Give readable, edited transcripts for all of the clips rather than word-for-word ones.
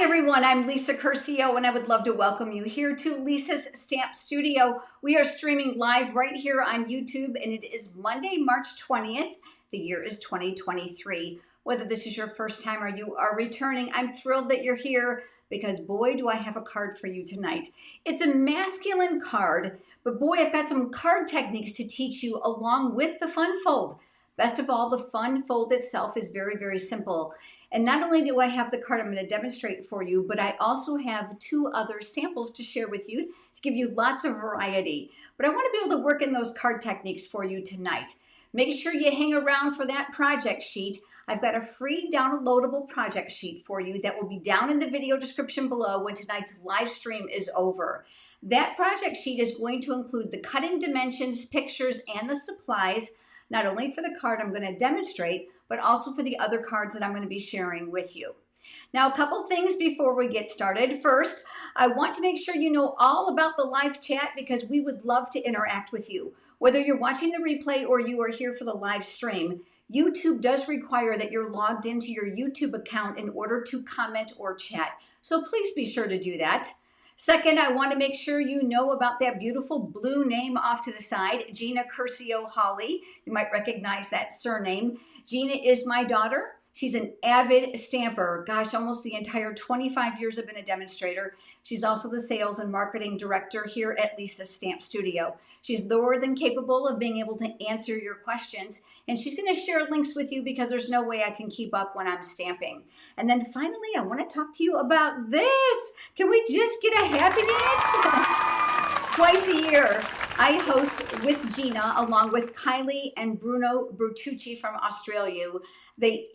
everyone, I'm Lisa Curcio and I would love to welcome you here to Lisa's Stamp Studio. We are streaming live right here on YouTube and it is Monday, March 20th. The year is 2023. Whether this is your first time or you are returning, I'm thrilled that you're here because boy, do I have a card for you tonight. It's a masculine card, but boy, I've got some card techniques to teach you along with the fun fold. Best of all, the fun fold itself is very, very simple. And not only do I have the card I'm going to demonstrate for you, but I also have two other samples to share with you to give you lots of variety. But I want to be able to work in those card techniques for you tonight. Make sure you hang around for that project sheet. I've got a free downloadable project sheet for you that will be down in the video description below when tonight's live stream is over. That project sheet is going to include the cutting dimensions, pictures, and the supplies, not only for the card I'm going to demonstrate, but also for the other cards that I'm going to be sharing with you. Now, a couple things before we get started. First, I want to make sure you know all about the live chat because we would love to interact with you. Whether you're watching the replay or you are here for the live stream, YouTube does require that you're logged into your YouTube account in order to comment or chat. So please be sure to do that. Second, I want to make sure you know about that beautiful blue name off to the side, Gina Curcio Holly. You might recognize that surname. Gina is my daughter. She's an avid stamper. Gosh, almost the entire 25 years I've been a demonstrator. She's also the sales and marketing director here at Lisa's Stamp Studio. She's more than capable of being able to answer your questions, and she's going to share links with you because there's no way I can keep up when I'm stamping. And then finally, I want to talk to you about this. Can we just get a happy dance? Twice a year, I host with Gina, along with Kylie and Bruno Bertucci from Australia, the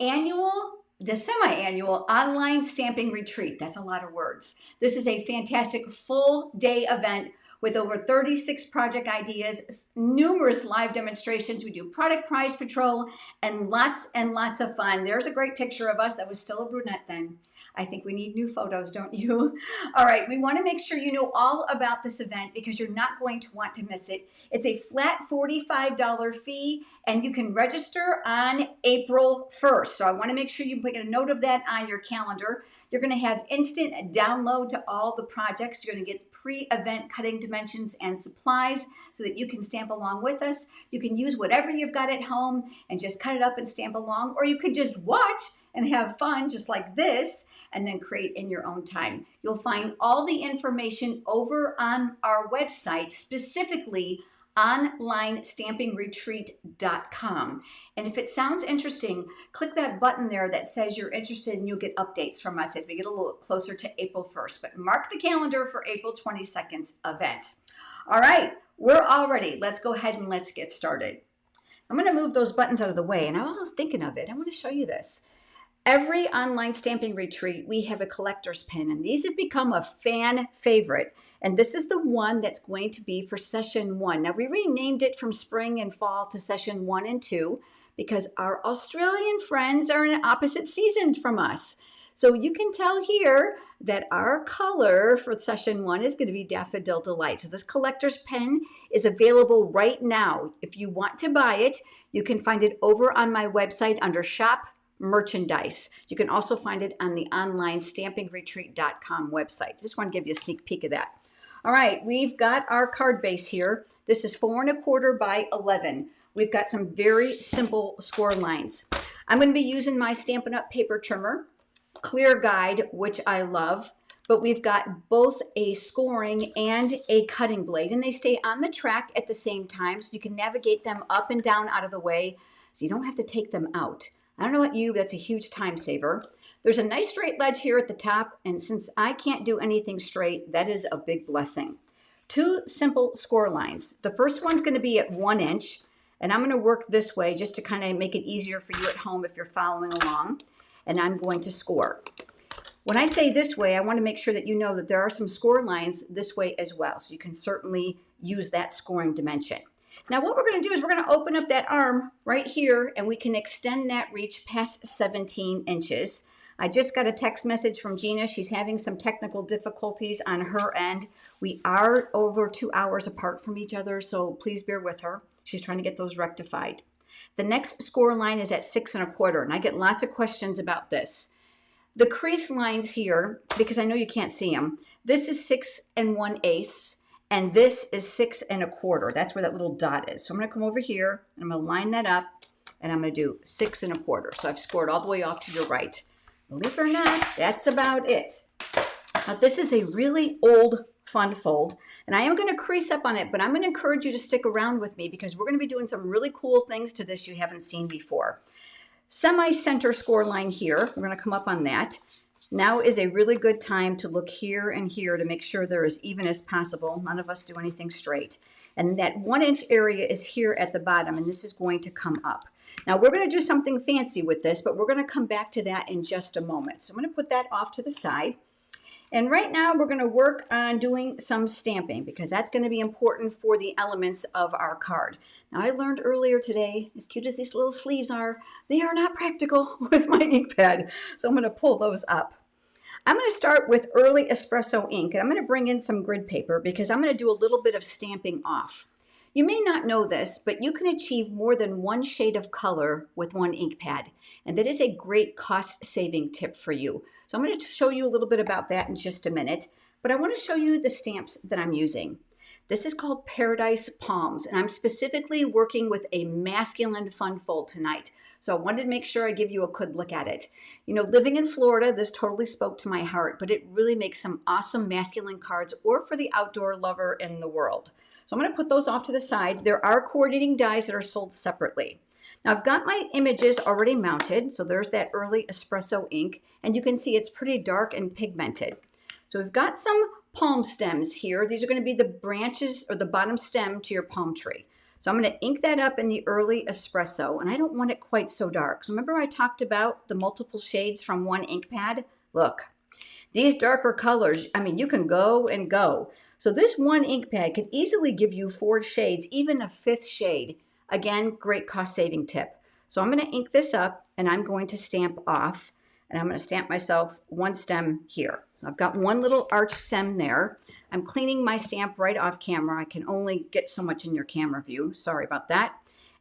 semi-annual online stamping retreat. That's a lot of words. This is a fantastic full day event with over 36 project ideas, numerous live demonstrations. We do product prize patrol and lots of fun. There's a great picture of us. I was still a brunette then. I think we need new photos, don't you? All right, we want to make sure you know all about this event because you're not going to want to miss it. It's a flat $45 fee and you can register on April 1st. So I want to make sure you make a note of that on your calendar. You're going to have instant download to all the projects. You're going to get pre-event cutting dimensions and supplies so that you can stamp along with us. You can use whatever you've got at home and just cut it up and stamp along, or you could just watch and have fun just like this and then create in your own time. You'll find all the information over on our website, specifically onlinestampingretreat.com. And if it sounds interesting, click that button there that says you're interested and you'll get updates from us as we get a little closer to April 1st. But mark the calendar for April 22nd's event. All right, we're all ready. Let's go ahead and let's get started. I'm going to move those buttons out of the way, and I was thinking of it. I want to show you this. Every online stamping retreat, we have a collector's pin, and these have become a fan favorite. And this is the one that's going to be for session 1. Now, we renamed it from spring and fall to session 1 and 2 because our Australian friends are in opposite seasons from us. So you can tell here that our color for session 1 is going to be Daffodil Delight. So this collector's pen is available right now. If you want to buy it, you can find it over on my website under Shop Merchandise. You can also find it on the online stampingretreat.com website. Just want to give you a sneak peek of that. All right, we've got our card base here. This is 4 1/4 by 11. We've got some very simple score lines. I'm going to be using my Stampin' Up! Paper trimmer, Clear Guide, which I love, but we've got both a scoring and a cutting blade, and they stay on the track at the same time, so you can navigate them up and down out of the way, so you don't have to take them out. I don't know about you, but that's a huge time saver. There's a nice straight ledge here at the top, and since I can't do anything straight, that is a big blessing. 2 simple score lines. The first one's going to be at 1 inch, and I'm going to work this way just to kind of make it easier for you at home if you're following along, and I'm going to score. When I say this way, I want to make sure that you know that there are some score lines this way as well, so you can certainly use that scoring dimension. Now what we're going to do is we're going to open up that arm right here and we can extend that reach past 17 inches. I just got a text message from Gina. She's having some technical difficulties on her end. We are over 2 hours apart from each other, so please bear with her. She's trying to get those rectified. The next score line is at 6 1/4, and I get lots of questions about this. The crease lines here, because I know you can't see them, this is 6 1/8, and this is 6 1/4. That's where that little dot is. So I'm gonna come over here, and I'm gonna line that up, and I'm gonna do 6 1/4. So I've scored all the way off to your right. Believe it or not, that's about it. Now this is a really old fun fold, and I am going to crease up on it, but I'm going to encourage you to stick around with me because we're going to be doing some really cool things to this you haven't seen before. Semi-center score line here, we're going to come up on that. Now is a really good time to look here and here to make sure they're as even as possible. None of us do anything straight. And that 1-inch area is here at the bottom, and this is going to come up. Now we're going to do something fancy with this, but we're going to come back to that in just a moment. So I'm going to put that off to the side. And right now we're going to work on doing some stamping because that's going to be important for the elements of our card. Now I learned earlier today, as cute as these little sleeves are, they are not practical with my ink pad. So I'm going to pull those up. I'm going to start with early espresso ink, and I'm going to bring in some grid paper because I'm going to do a little bit of stamping off. You may not know this, but you can achieve more than one shade of color with one ink pad, and that is a great cost-saving tip for you. So I'm going to show you a little bit about that in just a minute, but I want to show you the stamps that I'm using. This is called Paradise Palms, and I'm specifically working with a masculine fun fold tonight. So I wanted to make sure I give you a good look at it. You know, living in Florida, this totally spoke to my heart, but it really makes some awesome masculine cards or for the outdoor lover in the world. So I'm going to put those off to the side. There are coordinating dies that are sold separately. Now I've got my images already mounted. So there's that early espresso ink, and you can see it's pretty dark and pigmented. So we've got some palm stems here. These are going to be the branches or the bottom stem to your palm tree. So I'm going to ink that up in the early espresso, and I don't want it quite so dark. So remember I talked about the multiple shades from one ink pad? Look, these darker colors, I mean, you can go and go. So this one ink pad could easily give you 4 shades, even a 5th shade. Again, great cost-saving tip. So I'm going to ink this up, and I'm going to stamp off, and I'm going to stamp myself one stem here. So I've got one little arch stem there. I'm cleaning my stamp right off camera. I can only get so much in your camera view. Sorry about that.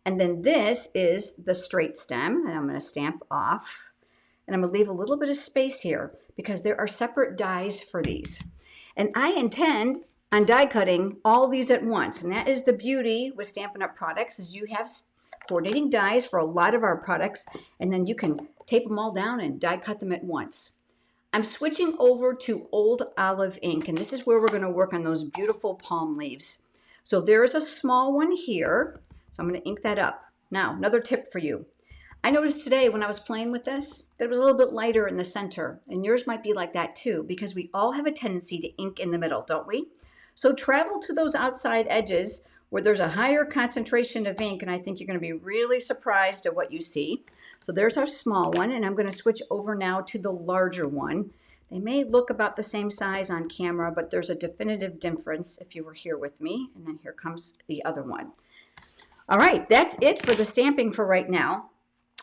And then this is the straight stem, and I'm going to stamp off. And I'm going to leave a little bit of space here because there are separate dies for these. And I intend on die cutting all these at once. And that is the beauty with Stampin' Up! Products is you have coordinating dies for a lot of our products, and then you can tape them all down and die cut them at once. I'm switching over to Old Olive ink, and this is where we're going to work on those beautiful palm leaves. So there is a small one here, so I'm going to ink that up. Now, another tip for you. I noticed today when I was playing with this that it was a little bit lighter in the center, and yours might be like that too, because we all have a tendency to ink in the middle, don't we? So travel to those outside edges where there's a higher concentration of ink, and I think you're going to be really surprised at what you see. So there's our small one, and I'm going to switch over now to the larger one. They may look about the same size on camera, but there's a definitive difference if you were here with me. And then here comes the other one. All right, that's it for the stamping for right now.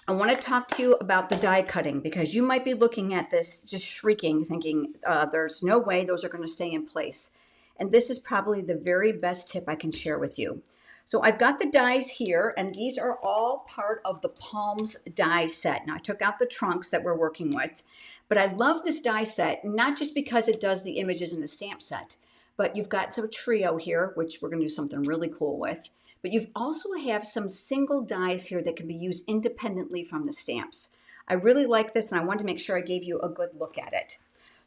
I want to talk to you about the die cutting because you might be looking at this just shrieking, thinking there's no way those are going to stay in place. And this is probably the very best tip I can share with you. So I've got the dies here, and these are all part of the Palms die set. Now I took out the trunks that we're working with, but I love this die set, not just because it does the images in the stamp set, but you've got some trio here, which we're going to do something really cool with. But you've also have some single dies here that can be used independently from the stamps. I really like this, and I wanted to make sure I gave you a good look at it.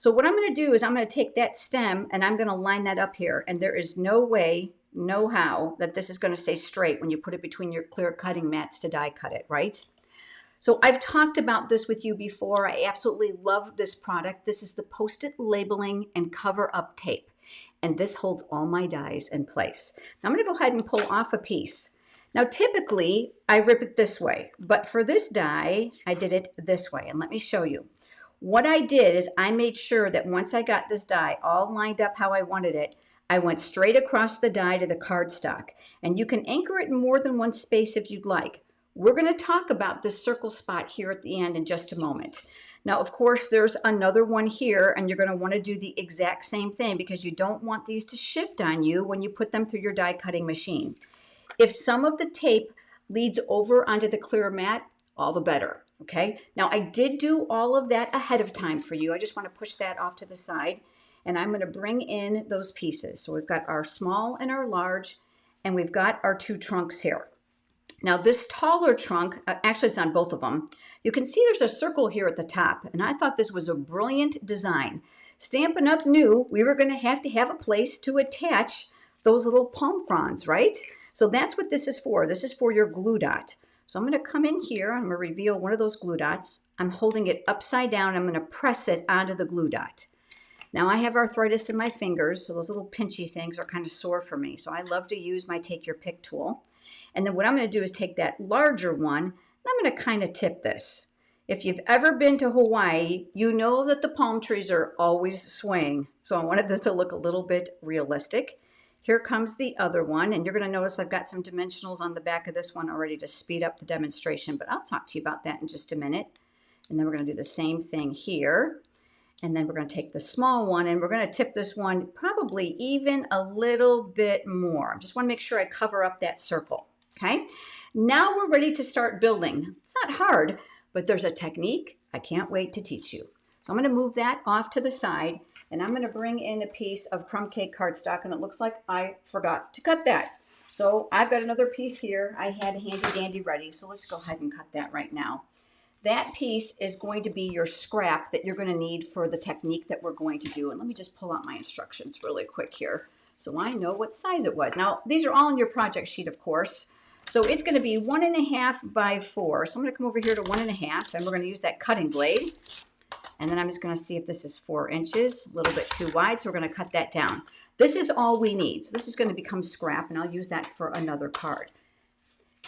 So what I'm going to do is I'm going to take that stem and I'm going to line that up here, and there is no way, no how that this is going to stay straight when you put it between your clear cutting mats to die cut it, right? So I've talked about this with you before. I absolutely love this product. This is the Post-it labeling and cover up tape, and this holds all my dies in place. Now I'm going to go ahead and pull off a piece. Now typically I rip it this way, but for this die I did it this way, and let me show you. What I did is I made sure that once I got this die all lined up how I wanted it, I went straight across the die to the cardstock. And you can anchor it in more than one space if you'd like. We're going to talk about this circle spot here at the end in just a moment. Now, of course, there's another one here, and you're going to want to do the exact same thing because you don't want these to shift on you when you put them through your die cutting machine. If some of the tape leads over onto the clear mat, all the better. Okay, now I did do all of that ahead of time for you. I just want to push that off to the side, and I'm going to bring in those pieces. So we've got our small and our large, and we've got our two trunks here. Now this taller trunk, actually it's on both of them. You can see there's a circle here at the top, and I thought this was a brilliant design. Stampin' Up! Knew we were going to have a place to attach those little palm fronds, right? So that's what this is for. This is for your glue dot. So I'm going to come in here. I'm going to reveal one of those glue dots. I'm holding it upside down. I'm going to press it onto the glue dot. Now I have arthritis in my fingers, so those little pinchy things are kind of sore for me. So I love to use my Take Your Pick tool. And then what I'm going to do is take that larger one, and I'm going to kind of tip this. If you've ever been to Hawaii, you know that the palm trees are always swaying. So I wanted this to look a little bit realistic. Here comes the other one, and you're going to notice I've got some dimensionals on the back of this one already to speed up the demonstration, but I'll talk to you about that in just a minute. And then we're going to do the same thing here. And then we're going to take the small one, and we're going to tip this one probably even a little bit more. I just want to make sure I cover up that circle. Okay, now we're ready to start building. It's not hard, but there's a technique I can't wait to teach you. So I'm going to move that off to the side, and I'm going to bring in a piece of crumb cake cardstock, and it looks like I forgot to cut that. So I've got another piece here. I had handy dandy ready, so let's go ahead and cut that right now. That piece is going to be your scrap that you're going to need for the technique that we're going to do. And let me just pull out my instructions really quick here so I know what size it was. Now, these are all on your project sheet, of course. So it's going to be 1.5 by 4. So I'm going to come over here to 1.5, and we're going to use that cutting blade. And then I'm just going to see if this is 4 inches, a little bit too wide. So we're going to cut that down. This is all we need. So this is going to become scrap, and I'll use that for another card.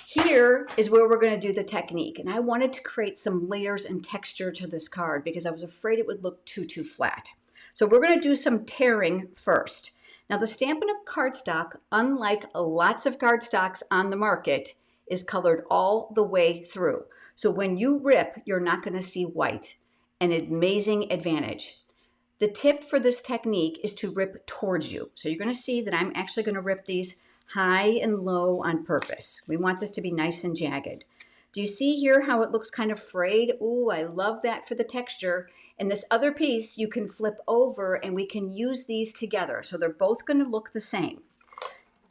Here is where we're going to do the technique, and I wanted to create some layers and texture to this card because I was afraid it would look too flat. So we're going to do some tearing first. Now the Stampin' Up! Cardstock, unlike lots of cardstocks on the market, is colored all the way through. So when you rip, you're not going to see white, an amazing advantage. The tip for this technique is to rip towards you. So you're going to see that I'm actually going to rip these high and low on purpose. We want this to be nice and jagged. Do you see here how it looks kind of frayed? Ooh, I love that for the texture. And this other piece you can flip over and we can use these together. So they're both going to look the same.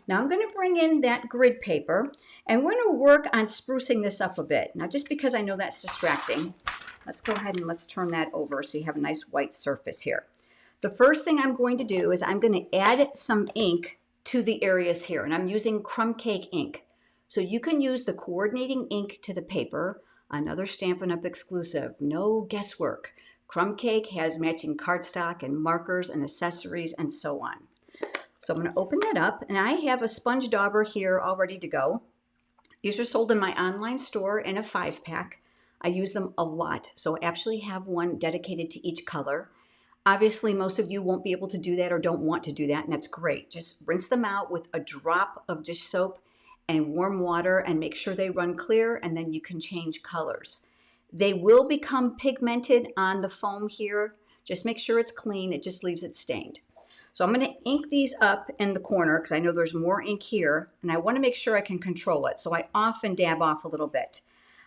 Now I'm going to bring in that grid paper and we're going to work on sprucing this up a bit. Now just because I know that's distracting, let's go ahead and let's turn that over so you have a nice white surface here. The first thing I'm going to do is I'm going to add some ink to the areas here, and I'm using crumb cake ink. So you can use the coordinating ink to the paper, another Stampin' Up! Exclusive, no guesswork. Crumb cake has matching cardstock and markers and accessories and so on. So I'm going to open that up, and I have a sponge dauber here all ready to go. These are sold in my online store in a 5-pack. I use them a lot, so I actually have one dedicated to each color. Obviously, most of you won't be able to do that or don't want to do that, and that's great. Just rinse them out with a drop of dish soap and warm water and make sure they run clear, and then you can change colors. They will become pigmented on the foam here. Just make sure it's clean. It just leaves it stained. So I'm going to ink these up in the corner because I know there's more ink here, and I want to make sure I can control it. So I often dab off a little bit.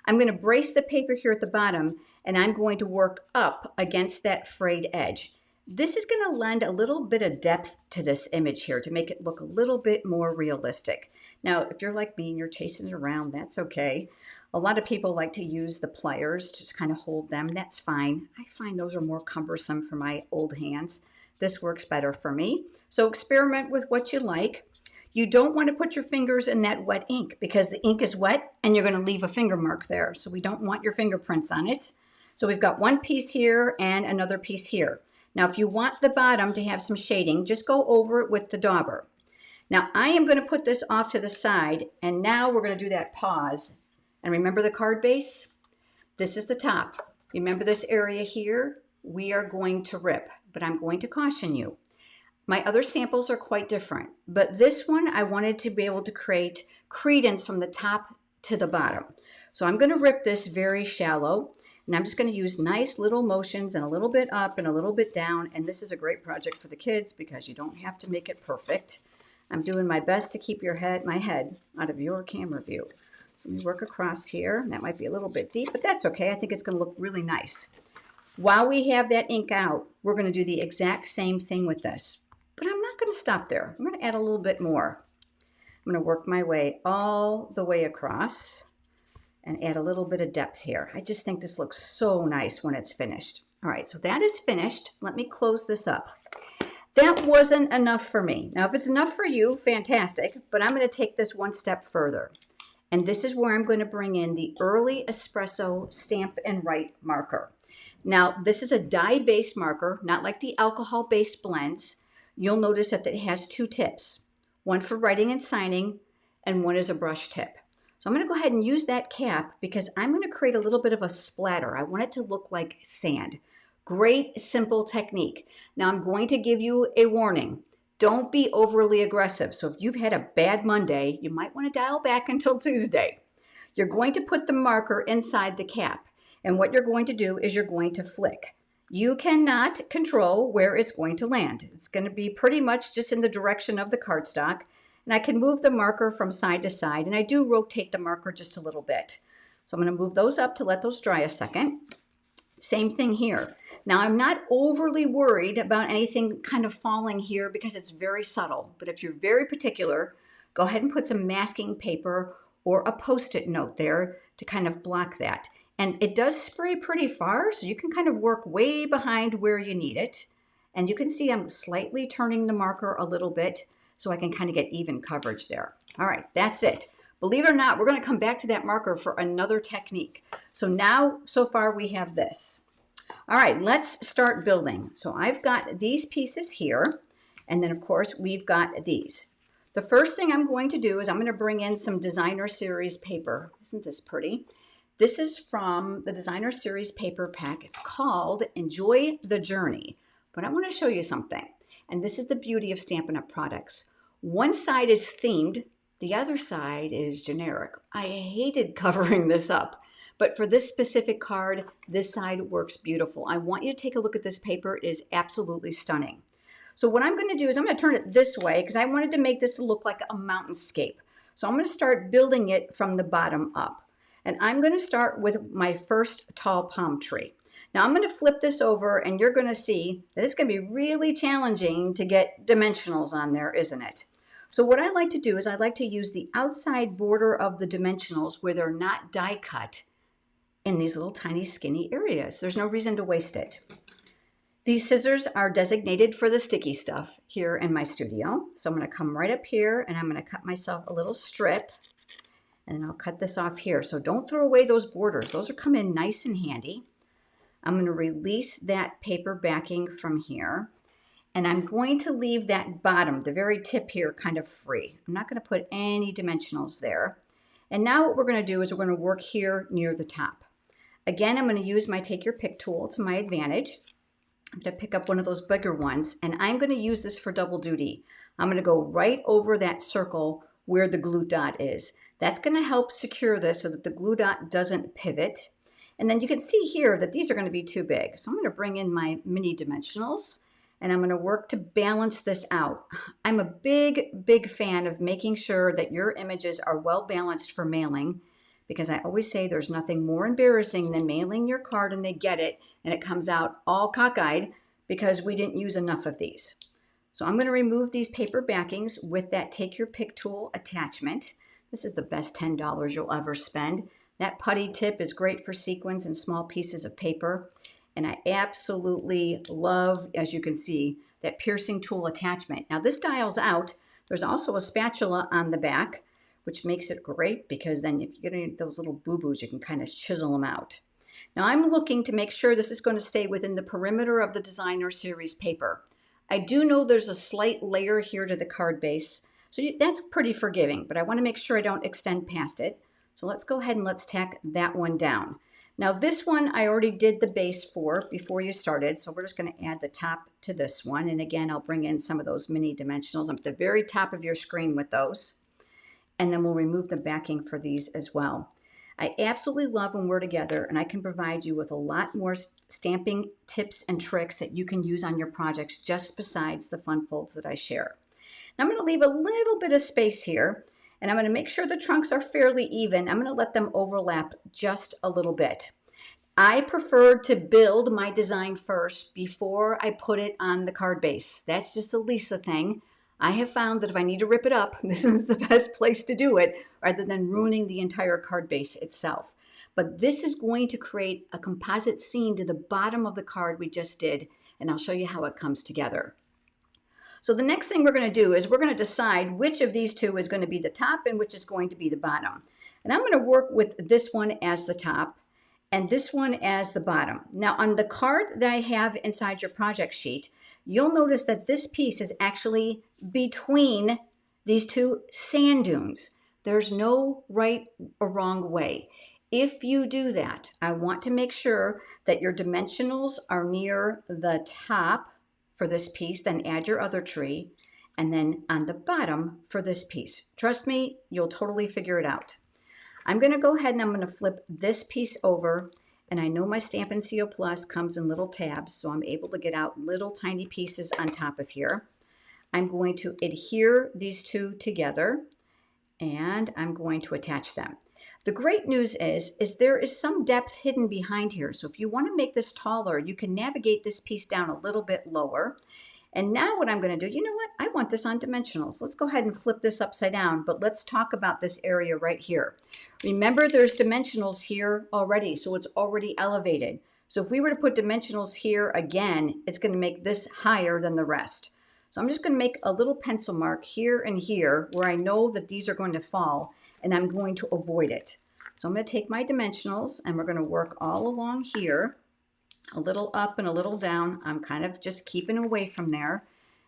I'm going to brace the paper here at the bottom, and I'm going to work up against that frayed edge. This is going to lend a little bit of depth to this image here to make it look a little bit more realistic. Now, if you're like me and you're chasing it around, that's okay. A lot of people like to use the pliers to just kind of hold them. That's fine. I find those are more cumbersome for my old hands. This works better for me. So experiment with what you like. You don't want to put your fingers in that wet ink because the ink is wet and you're going to leave a finger mark there. So we don't want your fingerprints on it. So we've got one piece here and another piece here. Now, if you want the bottom to have some shading, just go over it with the dauber. Now, I am going to put this off to the side, and now we're going to do that pause. And remember the card base? This is the top. Remember this area here? We are going to rip, but I'm going to caution you. My other samples are quite different, but this one I wanted to be able to create credence from the top to the bottom. So I'm going to rip this very shallow, and I'm just going to use nice little motions and a little bit up and a little bit down, and this is a great project for the kids because you don't have to make it perfect. I'm doing my best to keep my head out of your camera view. So let me work across here. That might be a little bit deep, but that's okay. I think it's going to look really nice. While we have that ink out, we're going to do the exact same thing with this. But I'm not going to stop there. I'm going to add a little bit more. I'm going to work my way all the way across and add a little bit of depth here. I just think this looks so nice when it's finished. All right, so that is finished. Let me close this up. That wasn't enough for me. Now, if it's enough for you, fantastic, but I'm going to take this one step further. And this is where I'm going to bring in the Early Espresso Stamp and Write marker. Now, this is a dye-based marker, not like the alcohol-based blends. You'll notice that it has two tips, one for writing and signing, and one is a brush tip. So I'm going to go ahead and use that cap because I'm going to create a little bit of a splatter. I want it to look like sand. Great, simple technique. Now, I'm going to give you a warning. Don't be overly aggressive. So if you've had a bad Monday, you might want to dial back until Tuesday. You're going to put the marker inside the cap. And what you're going to do is you're going to flick. You cannot control where it's going to land. It's going to be pretty much just in the direction of the cardstock. And I can move the marker from side to side. And I do rotate the marker just a little bit. So I'm going to move those up to let those dry a second. Same thing here. Now, I'm not overly worried about anything kind of falling here because it's very subtle. But if you're very particular, go ahead and put some masking paper or a Post-it note there to kind of block that. And it does spray pretty far, so you can kind of work way behind where you need it. And you can see I'm slightly turning the marker a little bit so I can kind of get even coverage there. All right, that's it. Believe it or not, we're going to come back to that marker for another technique. So now, so far, we have this. All right, let's start building. So I've got these pieces here, and then, of course, we've got these. The first thing I'm going to do is I'm going to bring in some Designer Series paper. Isn't this pretty? This is from the Designer Series paper pack. It's called Enjoy the Journey. But I want to show you something. And this is the beauty of Stampin' Up! Products. One side is themed. The other side is generic. I hated covering this up. But for this specific card, this side works beautiful. I want you to take a look at this paper. It is absolutely stunning. So what I'm going to do is I'm going to turn it this way because I wanted to make this look like a mountainscape. So I'm going to start building it from the bottom up. And I'm going to start with my first tall palm tree. Now I'm going to flip this over and you're going to see that it's going to be really challenging to get dimensionals on there, isn't it? So what I like to do is I like to use the outside border of the dimensionals where they're not die cut in these little tiny skinny areas. There's no reason to waste it. These scissors are designated for the sticky stuff here in my studio. So I'm going to come right up here and I'm going to cut myself a little strip. And then I'll cut this off here. So don't throw away those borders. Those are come in nice and handy. I'm going to release that paper backing from here. And I'm going to leave that bottom, the very tip here, kind of free. I'm not going to put any dimensionals there. And now what we're going to do is we're going to work here near the top. Again, I'm going to use my Take Your Pick tool to my advantage. I'm going to pick up one of those bigger ones. And I'm going to use this for double duty. I'm going to go right over that circle where the glue dot is. That's going to help secure this so that the glue dot doesn't pivot. And then you can see here that these are going to be too big. So I'm going to bring in my mini dimensionals and I'm going to work to balance this out. I'm a big fan of making sure that your images are well balanced for mailing because I always say there's nothing more embarrassing than mailing your card and they get it and it comes out all cockeyed because we didn't use enough of these. So I'm going to remove these paper backings with that Take Your Pick tool attachment. This is the best $10 you'll ever spend. That putty tip is great for sequins and small pieces of paper. And I absolutely love, as you can see, that piercing tool attachment. Now this dials out. There's also a spatula on the back, which makes it great because then if you get any of those little boo-boos, you can kind of chisel them out. Now I'm looking to make sure this is going to stay within the perimeter of the Designer Series paper. I do know there's a slight layer here to the card base. So that's pretty forgiving, but I want to make sure I don't extend past it. So let's go ahead and let's tack that one down. Now this one I already did the base for before you started, so we're just going to add the top to this one. And again, I'll bring in some of those mini dimensionals. I'm at the very top of your screen with those. And then we'll remove the backing for these as well. I absolutely love when we're together and I can provide you with a lot more stamping tips and tricks that you can use on your projects just besides the fun folds that I share. Now I'm going to leave a little bit of space here And I'm going to make sure the trunks are fairly even. I'm going to let them overlap just a little bit. I prefer to build my design first before I put it on the card base. That's just a Lisa thing. I have found that if I need to rip it up, this is the best place to do it rather than ruining the entire card base itself. But this is going to create a composite scene to the bottom of the card we just did, and I'll show you how it comes together. So the next thing we're going to do is we're going to decide which of these two is going to be the top and which is going to be the bottom. And I'm going to work with this one as the top and this one as the bottom. Now on the card that I have inside your project sheet, you'll notice that this piece is actually between these two sand dunes. There's no right or wrong way. If you do that, I want to make sure that your dimensionals are near the top for this piece, then add your other tree, and then on the bottom for this piece. Trust me, you'll totally figure it out. I'm going to go ahead and I'm going to flip this piece over, and I know my Stampin' Seal Plus comes in little tabs, so I'm able to get out little tiny pieces on top of here. I'm going to adhere these two together, and I'm going to attach them. The great news is there is some depth hidden behind here. So if you want to make this taller, you can navigate this piece down a little bit lower. And now what I'm going to do, you know what? I want this on dimensionals. Let's go ahead and flip this upside down, but let's talk about this area right here. Remember, there's dimensionals here already, so it's already elevated. So if we were to put dimensionals here again, it's going to make this higher than the rest. So I'm just going to make a little pencil mark here and here where I know that these are going to fall, and I'm going to avoid it. So I'm going to take my dimensionals and we're going to work all along here, a little up and a little down. I'm kind of just keeping away from there,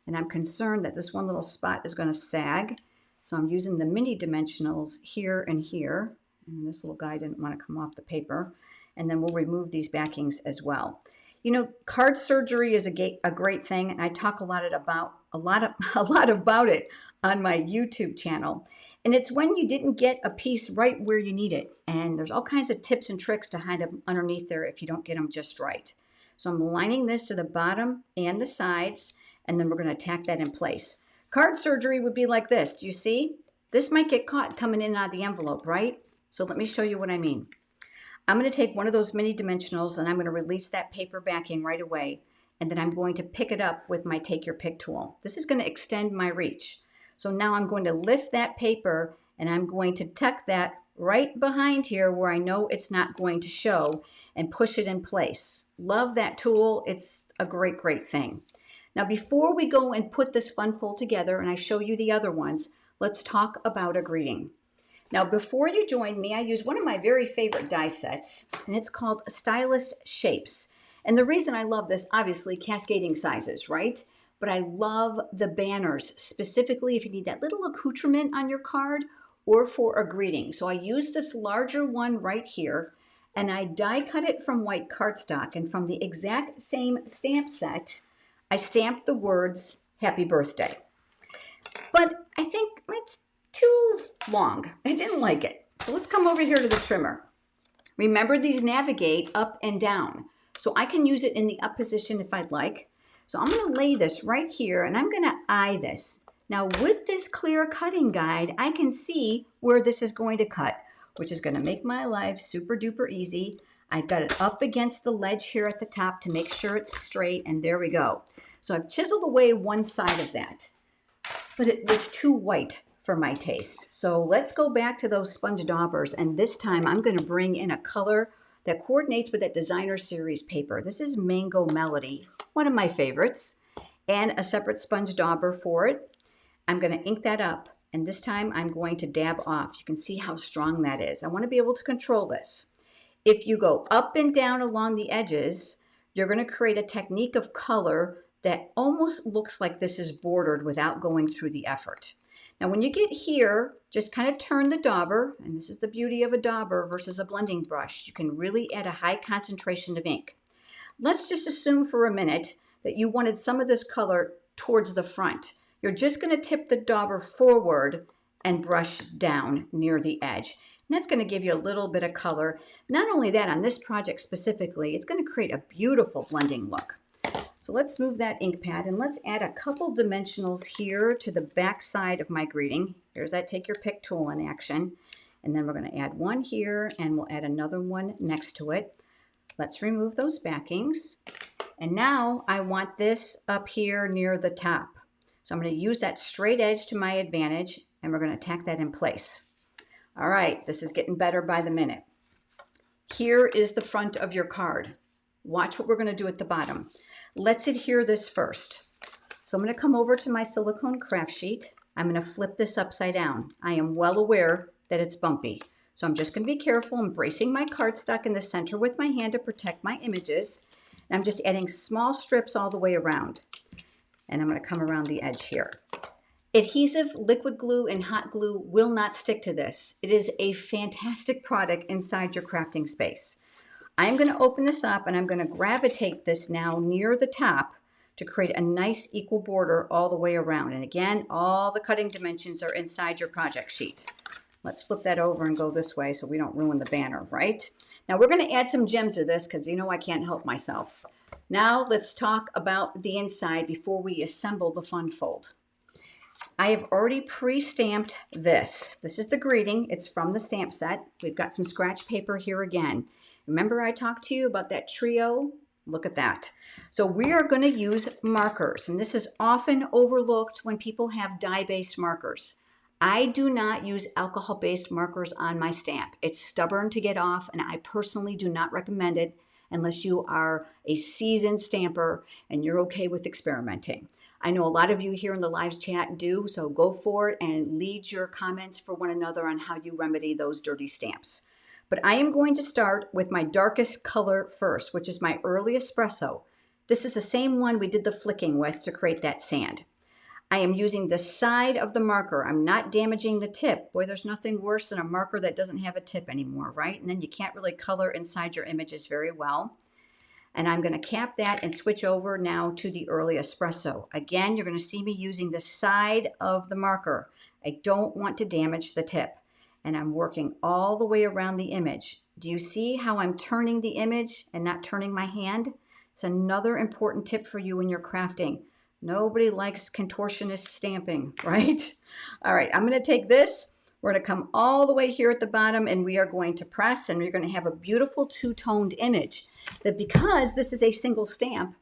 and I'm concerned that this one little spot is going to sag. So I'm using the mini dimensionals here and here, and this little guy didn't want to come off the paper. And then we'll remove these backings as well. You know, card surgery is a great thing, and I talk a lot about it on my YouTube channel. And it's when you didn't get a piece right where you need it. And there's all kinds of tips and tricks to hide them underneath there if you don't get them just right. So I'm aligning this to the bottom and the sides, and then we're going to tack that in place. Card surgery would be like this. Do you see? This might get caught coming in and out of the envelope, right? So let me show you what I mean. I'm going to take one of those mini dimensionals and I'm going to release that paper backing right away. And then I'm going to pick it up with my Take Your Pick tool. This is going to extend my reach. So now I'm going to lift that paper and I'm going to tuck that right behind here where I know it's not going to show and push it in place. Love that tool. It's a great, great thing. Now, before we go and put this fun fold together and I show you the other ones, let's talk about a greeting. Now, before you join me, I use one of my very favorite die sets, and it's called Stylist Shapes. And the reason I love this, obviously, cascading sizes, right? But I love the banners, specifically if you need that little accoutrement on your card or for a greeting. So I use this larger one right here, and I die cut it from white cardstock. And from the exact same stamp set, I stamped the words, Happy Birthday. But I think it's too long. I didn't like it. So let's come over here to the trimmer. Remember, these navigate up and down. So I can use it in the up position if I'd like. So I'm going to lay this right here and I'm going to eye this. Now with this clear cutting guide, I can see where this is going to cut, which is going to make my life super duper easy. I've got it up against the ledge here at the top to make sure it's straight, and there we go. So I've chiseled away one side of that, but it was too white for my taste. So let's go back to those sponge daubers, and this time I'm going to bring in a color that coordinates with that designer series paper. This is Mango Melody, one of my favorites, and a separate sponge dauber for it. I'm going to ink that up, and this time I'm going to dab off. You can see how strong that is. I want to be able to control this. If you go up and down along the edges, you're going to create a technique of color that almost looks like this is bordered without going through the effort. Now, when you get here, just kind of turn the dauber, and this is the beauty of a dauber versus a blending brush. You can really add a high concentration of ink. Let's just assume for a minute that you wanted some of this color towards the front. You're just going to tip the dauber forward and brush down near the edge. And that's going to give you a little bit of color. Not only that, on this project specifically, it's going to create a beautiful blending look. So let's move that ink pad and let's add a couple dimensionals here to the back side of my greeting. Here's that take your pick tool in action. And then we're going to add one here and we'll add another one next to it. Let's remove those backings. And now I want this up here near the top. So I'm going to use that straight edge to my advantage and we're going to tack that in place. All right, this is getting better by the minute. Here is the front of your card. Watch what we're going to do at the bottom. Let's adhere this first. So I'm going to come over to my silicone craft sheet. I'm going to flip this upside down. I am well aware that it's bumpy. So I'm just going to be careful. I'm bracing my cardstock in the center with my hand to protect my images. And I'm just adding small strips all the way around. And I'm going to come around the edge here. Adhesive, liquid glue, and hot glue will not stick to this. It is a fantastic product inside your crafting space. I'm going to open this up and I'm going to gravitate this now near the top to create a nice equal border all the way around. And again, all the cutting dimensions are inside your project sheet. Let's flip that over and go this way so we don't ruin the banner, right? Now we're going to add some gems to this because you know I can't help myself. Now let's talk about the inside before we assemble the fun fold. I have already pre-stamped this. This is the greeting. It's from the stamp set. We've got some scratch paper here again. Remember I talked to you about that trio? Look at that. So we are going to use markers, and this is often overlooked when people have dye-based markers. I do not use alcohol-based markers on my stamp. It's stubborn to get off, and I personally do not recommend it unless you are a seasoned stamper and you're okay with experimenting. I know a lot of you here in the live chat do, so go for it and lead your comments for one another on how you remedy those dirty stamps. But I am going to start with my darkest color first, which is my early espresso. This is the same one we did the flicking with to create that sand. I am using the side of the marker. I'm not damaging the tip. Boy, there's nothing worse than a marker that doesn't have a tip anymore, right? And then you can't really color inside your images very well. And I'm going to cap that and switch over now to the early espresso. Again, you're going to see me using the side of the marker. I don't want to damage the tip. And I'm working all the way around the image. Do you see how I'm turning the image and not turning my hand? It's another important tip for you when you're crafting. Nobody likes contortionist stamping, right? All right, I'm going to take this. We're going to come all the way here at the bottom and we are going to press and we're going to have a beautiful two-toned image. But because this is a single stamp,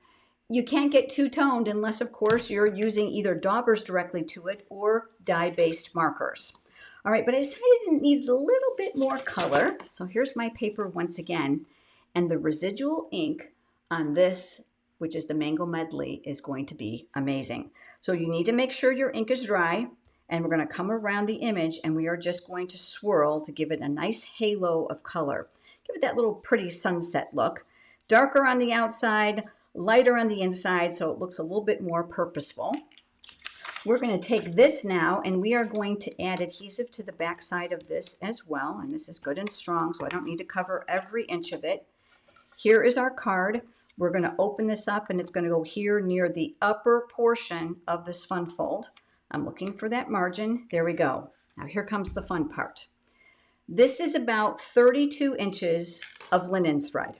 you can't get two-toned unless, of course, you're using either daubers directly to it or dye-based markers. All right, but I decided it needed a little bit more color. So here's my paper once again. And the residual ink on this, which is the Mango Medley, is going to be amazing. So you need to make sure your ink is dry. And we're going to come around the image and we are just going to swirl to give it a nice halo of color. Give it that little pretty sunset look. Darker on the outside, lighter on the inside, so it looks a little bit more purposeful. We're going to take this now and we are going to add adhesive to the back side of this as well. And this is good and strong, so I don't need to cover every inch of it. Here is our card. We're going to open this up and it's going to go here near the upper portion of this fun fold. I'm looking for that margin. There we go. Now here comes the fun part. This is about 32 inches of linen thread.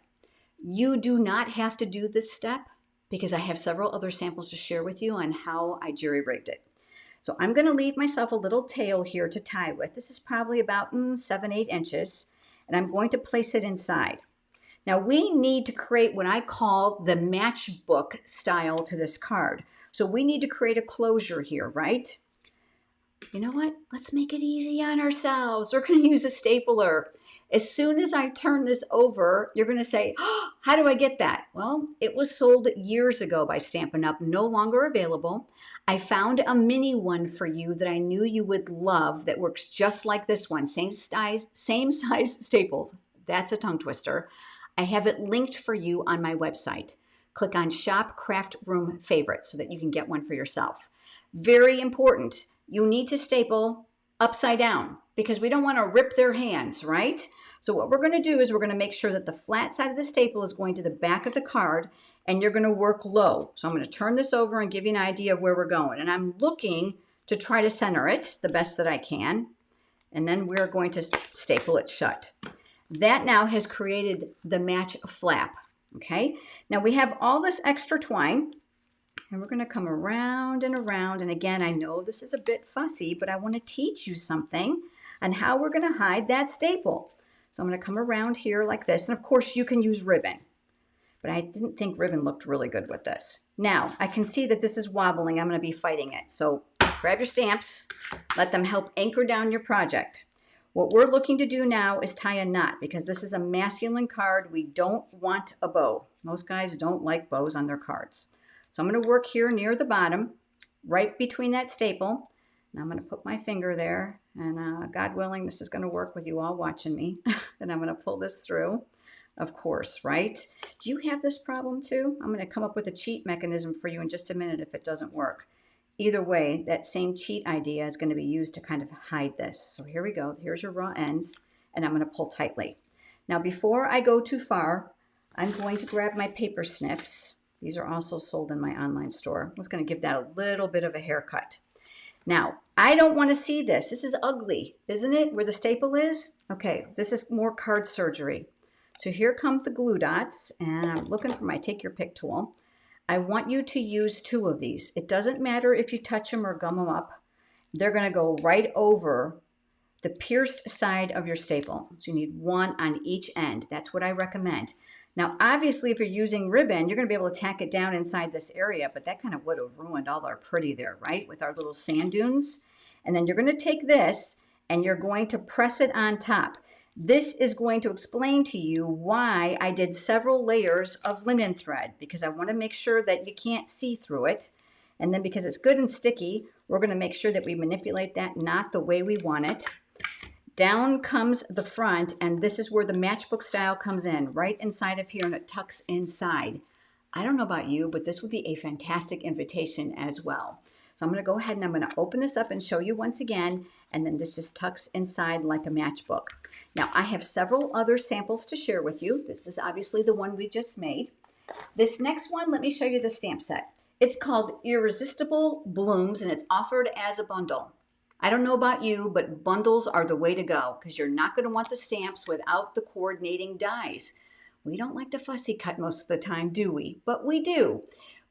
You do not have to do this step because I have several other samples to share with you on how I jury-rigged it. So I'm going to leave myself a little tail here to tie with. This is probably about 7-8 inches, and I'm going to place it inside. Now we need to create what I call the matchbook style to this card. So we need to create a closure here, right? You know what? Let's make it easy on ourselves. We're going to use a stapler. As soon as I turn this over, you're going to say, oh, how do I get that? Well, it was sold years ago by Stampin' Up, no longer available. I found a mini one for you that I knew you would love that works just like this one. Same size staples. That's a tongue twister. I have it linked for you on my website. Click on Shop Craft Room Favorites so that you can get one for yourself. Very important. You need to staple upside down because we don't want to rip their hands, right? So what we're going to do is we're going to make sure that the flat side of the staple is going to the back of the card and you're going to work low. So I'm going to turn this over and give you an idea of where we're going. And I'm looking to try to center it the best that I can. And then we're going to staple it shut. That now has created the match flap. Okay, now we have all this extra twine, and we're going to come around and around. And again, I know this is a bit fussy, but I want to teach you something on how we're going to hide that staple. So I'm going to come around here like this. And of course, you can use ribbon, but I didn't think ribbon looked really good with this. Now, I can see that this is wobbling. I'm going to be fighting it. So grab your stamps. Let them help anchor down your project. What we're looking to do now is tie a knot, because this is a masculine card. We don't want a bow. Most guys don't like bows on their cards. So I'm going to work here near the bottom, right between that staple. And I'm going to put my finger there. And God willing, this is going to work with you all watching me. And I'm going to pull this through, of course, right? Do you have this problem too? I'm going to come up with a cheat mechanism for you in just a minute if it doesn't work. Either way, that same cheat idea is going to be used to kind of hide this. So here we go. Here's your raw ends, and I'm going to pull tightly. Now, before I go too far, I'm going to grab my paper snips. These are also sold in my online store. I was going to give that a little bit of a haircut. Now, I don't want to see this. This is ugly, isn't it? Where the staple is? Okay, this is more card surgery. So here come the glue dots, and I'm looking for my take your pick tool. I want you to use 2 of these. It doesn't matter if you touch them or gum them up. They're going to go right over the pierced side of your staple. So you need 1 on each end. That's what I recommend. Now, obviously, if you're using ribbon, you're going to be able to tack it down inside this area, but that kind of would have ruined all our pretty there, right? With our little sand dunes. And then you're going to take this and you're going to press it on top. This is going to explain to you why I did several layers of linen thread, because I want to make sure that you can't see through it. And then because it's good and sticky, we're going to make sure that we manipulate that knot the way we want it. Down comes the front, and this is where the matchbook style comes in, right inside of here, and it tucks inside. I don't know about you, but this would be a fantastic invitation as well. So I'm going to go ahead and I'm going to open this up and show you once again, and then this just tucks inside like a matchbook. Now, I have several other samples to share with you. This is obviously the one we just made. This next one, let me show you the stamp set. It's called Irresistible Blooms, and it's offered as a bundle. I don't know about you, but bundles are the way to go, because you're not going to want the stamps without the coordinating dies. We don't like to fussy cut most of the time, do we? But we do.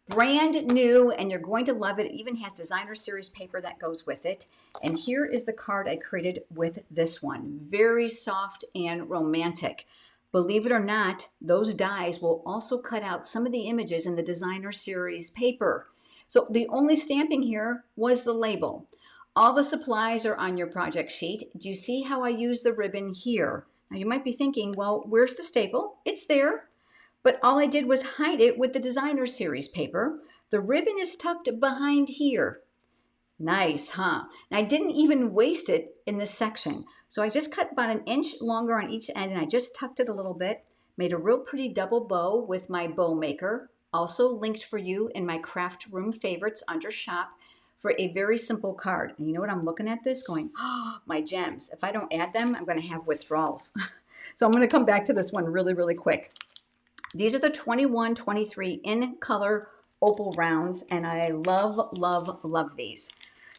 Brand new, and you're going to love it. It even has designer series paper that goes with it. And here is the card I created with this one. Very soft and romantic. Believe it or not, those dies will also cut out some of the images in the designer series paper. So the only stamping here was the label. All the supplies are on your project sheet. Do you see how I use the ribbon here? Now you might be thinking, well, where's the staple? It's there. But all I did was hide it with the designer series paper. The ribbon is tucked behind here. Nice, huh? And I didn't even waste it in this section. So I just cut about 1 inch longer on each end, and I just tucked it a little bit, made a real pretty double bow with my bow maker, also linked for you in my craft room favorites under shop for a very simple card. And you know what? I'm looking at this going, oh, my gems. If I don't add them, I'm going to have withdrawals. So I'm going to come back to this one really, really quick. These are the 21, 23 in color opal rounds, and I love, love, love these.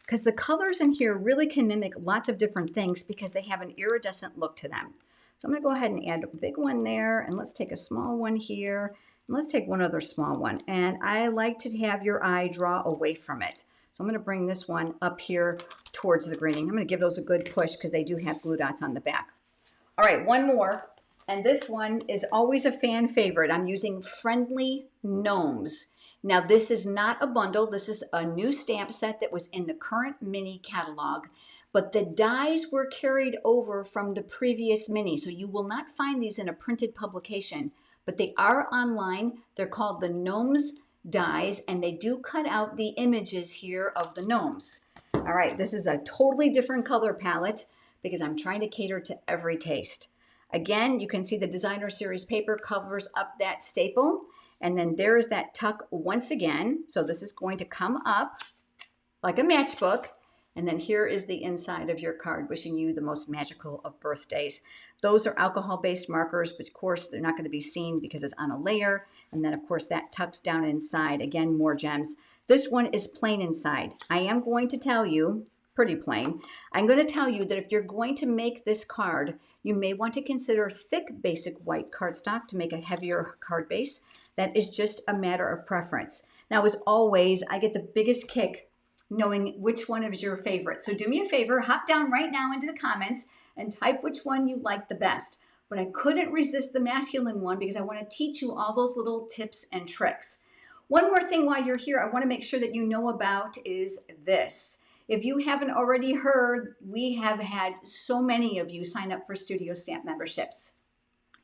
Because the colors in here really can mimic lots of different things because they have an iridescent look to them. So I'm going to go ahead and add a big one there, and let's take a small one here, and let's take one other small one. And I like to have your eye draw away from it. So I'm going to bring this one up here towards the greening. I'm going to give those a good push because they do have glue dots on the back. All right, one more. And this one is always a fan favorite. I'm using Friendly Gnomes. Now, this is not a bundle. This is a new stamp set that was in the current mini catalog, but the dies were carried over from the previous mini. So you will not find these in a printed publication, but they are online. They're called the Gnomes dies, and they do cut out the images here of the gnomes. All right, this is a totally different color palette because I'm trying to cater to every taste. Again, you can see the designer series paper covers up that staple. And then there's that tuck once again. So this is going to come up like a matchbook. And then here is the inside of your card, wishing you the most magical of birthdays. Those are alcohol-based markers, but of course they're not going to be seen because it's on a layer. And then of course that tucks down inside. Again, more gems. This one is plain inside. I am going to tell you pretty plain. I'm going to tell you that if you're going to make this card, you may want to consider thick basic white cardstock to make a heavier card base. That is just a matter of preference. Now, as always, I get the biggest kick knowing which one is your favorite. So do me a favor, hop down right now into the comments and type which one you like the best. But I couldn't resist the masculine one because I want to teach you all those little tips and tricks. One more thing while you're here, I want to make sure that you know about is this. If you haven't already heard, we have had so many of you sign up for Studio Stamp memberships.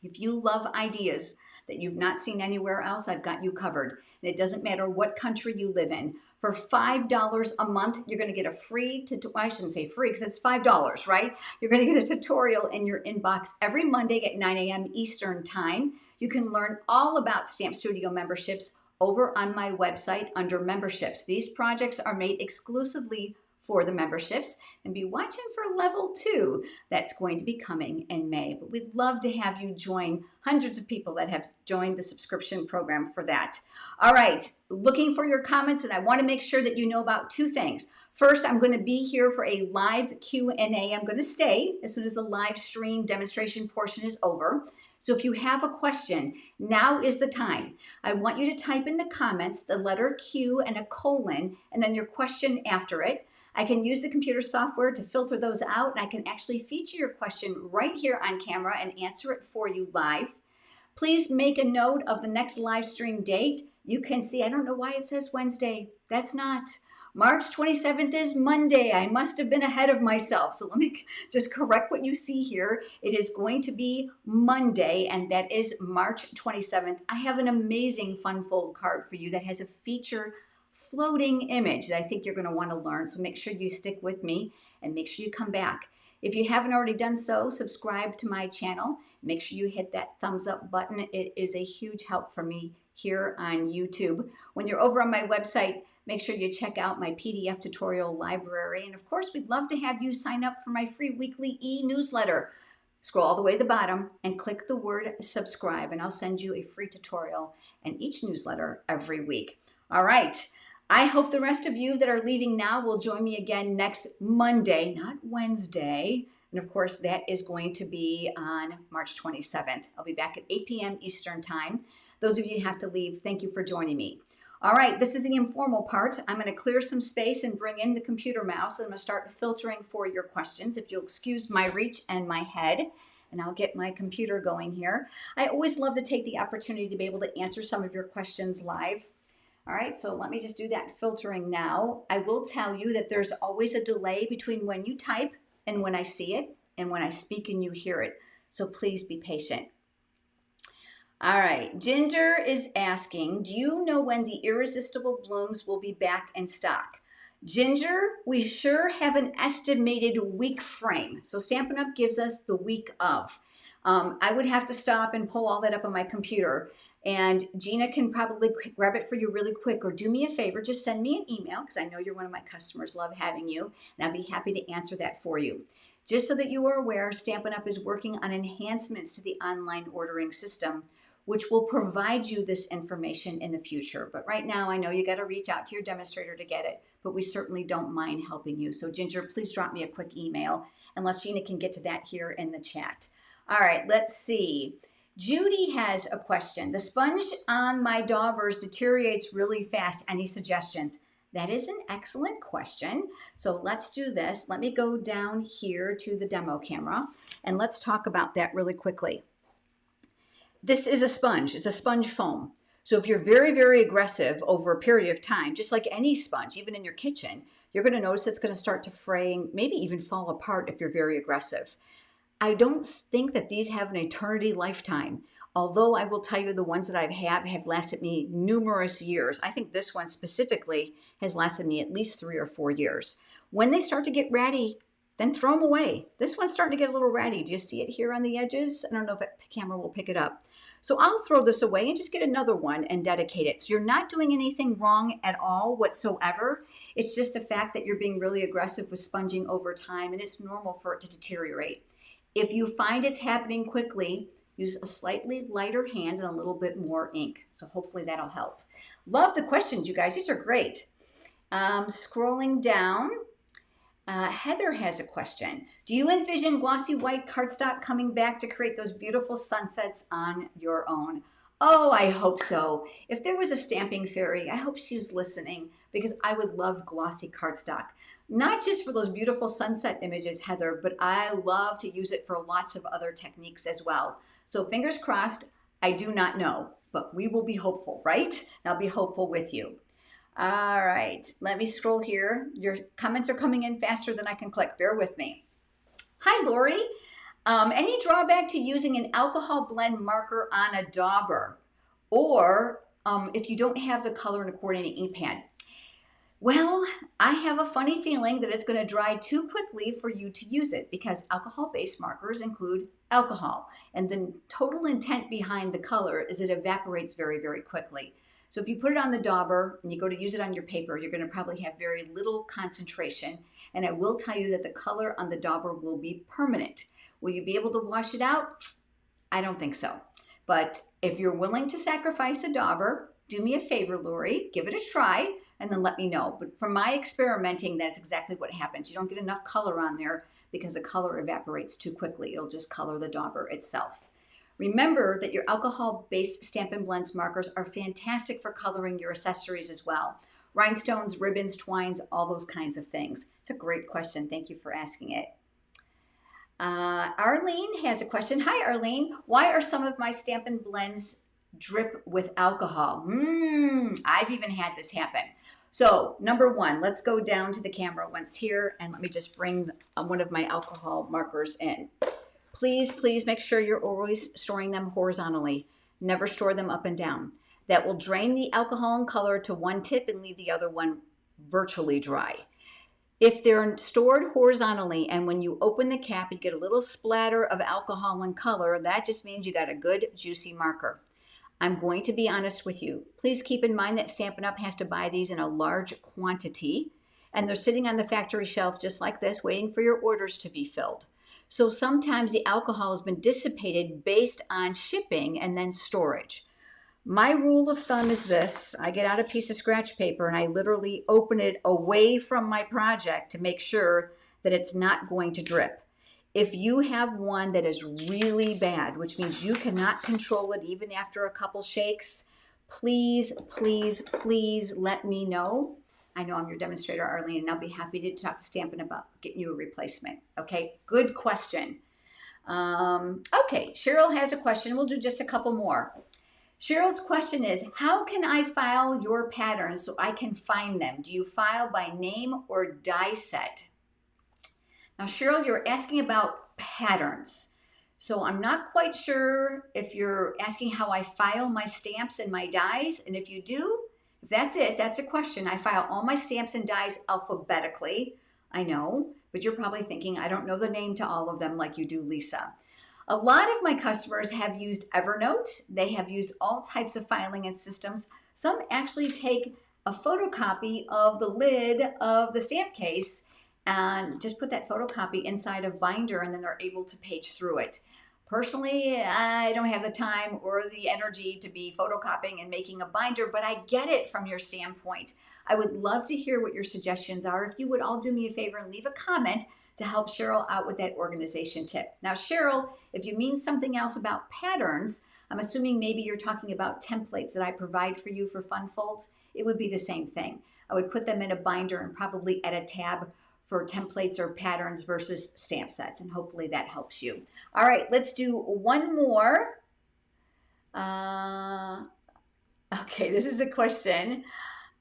If you love ideas that you've not seen anywhere else, I've got you covered. And it doesn't matter what country you live in. For $5 a month, you're going to get a free, I shouldn't say free because it's $5, right? You're going to get a tutorial in your inbox every Monday at 9 a.m. Eastern Time. You can learn all about Stamp Studio memberships over on my website under memberships. These projects are made exclusively for the memberships, and be watching for level 2 that's going to be coming in May. But we'd love to have you join hundreds of people that have joined the subscription program for that. All right, looking for your comments, and I want to make sure that you know about 2 things. First, I'm going to be here for a live Q&A. I'm going to stay as soon as the live stream demonstration portion is over. So if you have a question, now is the time. I want you to type in the comments the letter Q and a colon, and then your question after it. I can use the computer software to filter those out, and I can actually feature your question right here on camera and answer it for you live. Please make a note of the next live stream date. You can see, I don't know why it says Wednesday. That's not. March 27th is Monday. I must have been ahead of myself. So let me just correct what you see here. It is going to be Monday, and that is March 27th. I have an amazing fun fold card for you that has a feature floating image that I think you're going to want to learn. So make sure you stick with me and make sure you come back. If you haven't already done so, subscribe to my channel. Make sure you hit that thumbs up button. It is a huge help for me here on YouTube. When you're over on my website, make sure you check out my PDF tutorial library. And of course, we'd love to have you sign up for my free weekly e-newsletter. Scroll all the way to the bottom and click the word subscribe, and I'll send you a free tutorial and each newsletter every week. All right. I hope the rest of you that are leaving now will join me again next Monday, not Wednesday. And of course, that is going to be on March 27th. I'll be back at 8 p.m. Eastern Time. Those of you who have to leave, thank you for joining me. All right, this is the informal part. I'm going to clear some space and bring in the computer mouse. I'm going to start filtering for your questions. If you'll excuse my reach and my head, and I'll get my computer going here. I always love to take the opportunity to be able to answer some of your questions live. All right, so let me just do that filtering now. I will tell you that there's always a delay between when you type and when I see it, and when I speak and you hear it. So please be patient. All right, Ginger is asking, do you know when the Irresistible Blooms will be back in stock? Ginger, we sure have an estimated week frame. So Stampin' Up! Gives us the week of. I would have to stop and pull all that up on my computer. And Gina can probably grab it for you really quick, or do me a favor, just send me an email because I know you're one of my customers, love having you, and I'd be happy to answer that for you. Just so that you are aware, Stampin' Up! Is working on enhancements to the online ordering system, which will provide you this information in the future. But right now, I know you got to reach out to your demonstrator to get it, but we certainly don't mind helping you. So Ginger, please drop me a quick email, unless Gina can get to that here in the chat. All right, let's see. Judy has a question. The sponge on my daubers deteriorates really fast. Any suggestions? That is an excellent question. So let's do this. Let me go down here to the demo camera and let's talk about that really quickly. This is a sponge. It's a sponge foam. So if you're very, very aggressive over a period of time, just like any sponge, even in your kitchen, you're going to notice it's going to start to fray, maybe even fall apart if you're very aggressive. I don't think that these have an eternity lifetime, although I will tell you the ones that I have lasted me numerous years. I think this one specifically has lasted me at least 3 or 4 years. When they start to get ratty, then throw them away. This one's starting to get a little ratty. Do you see it here on the edges? I don't know if the camera will pick it up. So I'll throw this away and just get another one and dedicate it. So you're not doing anything wrong at all whatsoever. It's just a fact that you're being really aggressive with sponging over time, and it's normal for it to deteriorate. If you find it's happening quickly, use a slightly lighter hand and a little bit more ink. So hopefully that'll help. Love the questions, you guys. These are great. Scrolling down. Heather has a question. Do you envision glossy white cardstock coming back to create those beautiful sunsets on your own? Oh, I hope so. If there was a stamping fairy, I hope she was listening because I would love glossy cardstock. Not just for those beautiful sunset images, Heather, but I love to use it for lots of other techniques as well. So fingers crossed, I do not know, but we will be hopeful, right? I'll be hopeful with you. All right, let me scroll here. Your comments are coming in faster than I can click. Bear with me. Hi, Lori. Any drawback to using an alcohol blend marker on a dauber? Or if you don't have the color in a coordinating ink pad? Well, I have a funny feeling that it's going to dry too quickly for you to use it because alcohol-based markers include alcohol. And the total intent behind the color is it evaporates very, very quickly. So if you put it on the dauber and you go to use it on your paper, you're going to probably have very little concentration. And I will tell you that the color on the dauber will be permanent. Will you be able to wash it out? I don't think so. But if you're willing to sacrifice a dauber, do me a favor, Lori, give it a try and then let me know. But from my experimenting, that's exactly what happens. You don't get enough color on there because the color evaporates too quickly. It'll just color the dauber itself. Remember that your alcohol-based Stampin' Blends markers are fantastic for coloring your accessories as well. Rhinestones, ribbons, twines, all those kinds of things. It's a great question. Thank you for asking it. Arlene has a question. Hi, Arlene. Why are some of my Stampin' Blends drip with alcohol? I've even had this happen. So number one, let's go down to the camera once here and let me just bring one of my alcohol markers in. Please, please make sure you're always storing them horizontally. Never store them up and down. That will drain the alcohol and color to one tip and leave the other one virtually dry. If they're stored horizontally and when you open the cap, you get a little splatter of alcohol and color, that just means you got a good juicy marker. I'm going to be honest with you. Please keep in mind that Stampin' Up! Has to buy these in a large quantity, and they're sitting on the factory shelf just like this, waiting for your orders to be filled. So sometimes the alcohol has been dissipated based on shipping and then storage. My rule of thumb is this. I get out a piece of scratch paper and I literally open it away from my project to make sure that it's not going to drip. If you have one that is really bad, which means you cannot control it even after a couple shakes, please, please, please let me know. I know I'm your demonstrator, Arlene, and I'll be happy to talk to Stampin' about getting you a replacement. Okay, good question. Okay, Cheryl has a question. We'll do just a couple more. Cheryl's question is, how can I file your patterns so I can find them? Do you file by name or die set? Now, Cheryl, you're asking about patterns. So I'm not quite sure if you're asking how I file my stamps and my dies. And if you do, if that's it, that's a question. I file all my stamps and dies alphabetically. I know, but you're probably thinking, I don't know the name to all of them like you do, Lisa. A lot of my customers have used Evernote. They have used all types of filing and systems. Some actually take a photocopy of the lid of the stamp case and just put that photocopy inside of binder and then they're able to page through it. Personally, I don't have the time or the energy to be photocopying and making a binder, but I get it from your standpoint. I would love to hear what your suggestions are. If you would all do me a favor and leave a comment to help Cheryl out with that organization tip. Now, Cheryl, if you mean something else about patterns, I'm assuming maybe you're talking about templates that I provide for you for fun folds. It would be the same thing. I would put them in a binder and probably add a tab for templates or patterns versus stamp sets, and hopefully that helps you. All right, let's do one more. Okay, this is a question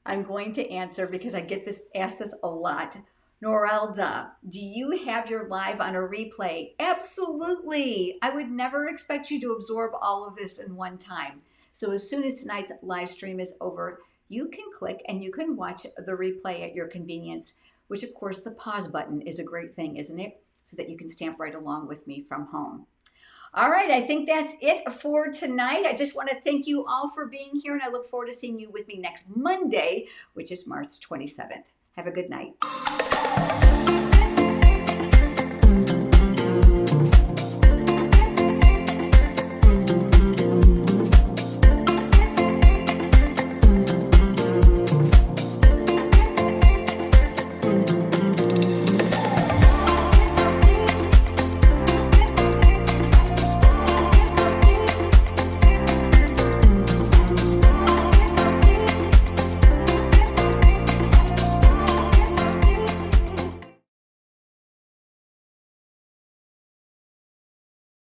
I'm going to answer because I get asked this a lot. Norelda, do you have your live on a replay? Absolutely. I would never expect you to absorb all of this in one time. So as soon as tonight's live stream is over, you can click and you can watch the replay at your convenience, which of course the pause button is a great thing, isn't it? So that you can stamp right along with me from home. All right, I think that's it for tonight. I just want to thank you all for being here and I look forward to seeing you with me next Monday, which is March 27th. Have a good night.